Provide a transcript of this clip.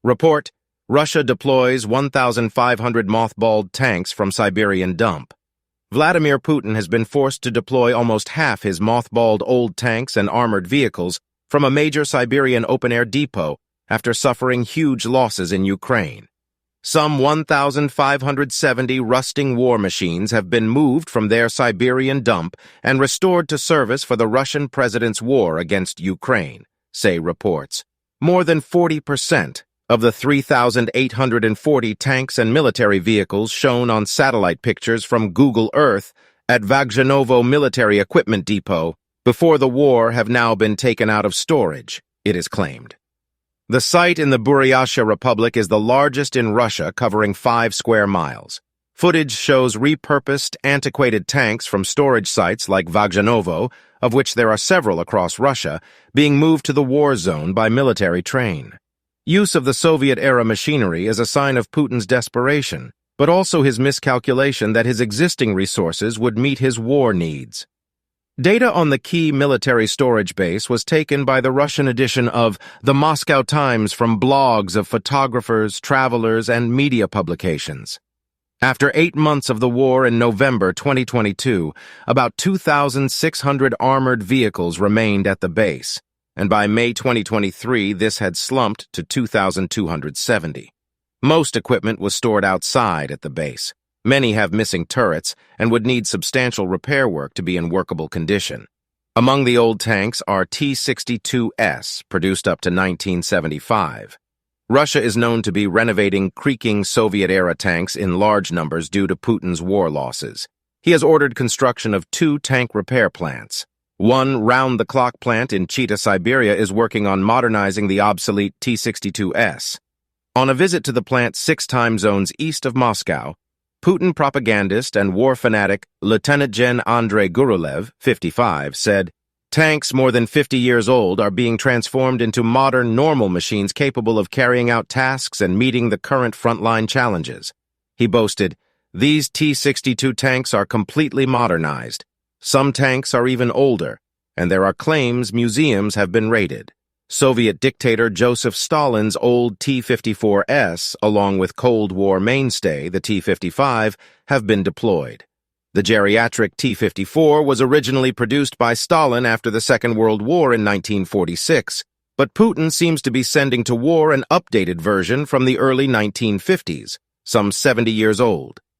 Report: Russia deploys 1,500 mothballed tanks from Siberian dump. Vladimir Putin has been forced to deploy almost half his mothballed old tanks and armored vehicles from a major Siberian open-air depot after suffering huge losses in Ukraine. Some 1,570 rusting war machines have been moved from their Siberian dump and restored to service for the Russian president's war against Ukraine, say reports. More than 40% of the 3,840 tanks and military vehicles shown on satellite pictures from Google Earth at Vagzhanovo Military Equipment Depot before the war have now been taken out of storage, it is claimed. The site in the Buryatia Republic is the largest in Russia, covering 5 square miles. Footage shows repurposed, antiquated tanks from storage sites like Vagzhanovo, of which there are several across Russia, being moved to the war zone by military train. Use of the Soviet-era machinery is a sign of Putin's desperation, but also his miscalculation that his existing resources would meet his war needs. Data on the key military storage base was taken by the Russian edition of the Moscow Times from blogs of photographers, travelers, and media publications. After 8 months of the war in November 2022, about 2,600 armored vehicles remained at the base, and by May 2023 this had slumped to 2,270. Most equipment was stored outside at the base. Many have missing turrets and would need substantial repair work to be in workable condition. Among the old tanks are T-62S, produced up to 1975. Russia is known to be renovating creaking Soviet-era tanks in large numbers due to Putin's war losses. He has ordered construction of 2 tank repair plants. One round-the-clock plant in Chita, Siberia is working on modernizing the obsolete T-62S. On a visit to the plant 6 time zones east of Moscow, Putin propagandist and war fanatic Lieutenant Gen. Andrei Gurulev, 55, said, "Tanks more than 50 years old are being transformed into modern, normal machines capable of carrying out tasks and meeting the current frontline challenges." He boasted, "These T-62 tanks are completely modernized. Some tanks are even older, and there are claims museums have been raided." Soviet dictator Joseph Stalin's old T-54S, along with Cold War mainstay, the T-55, have been deployed. The geriatric T-54 was originally produced by Stalin after the Second World War in 1946, but Putin seems to be sending to war an updated version from the early 1950s, some 70 years old.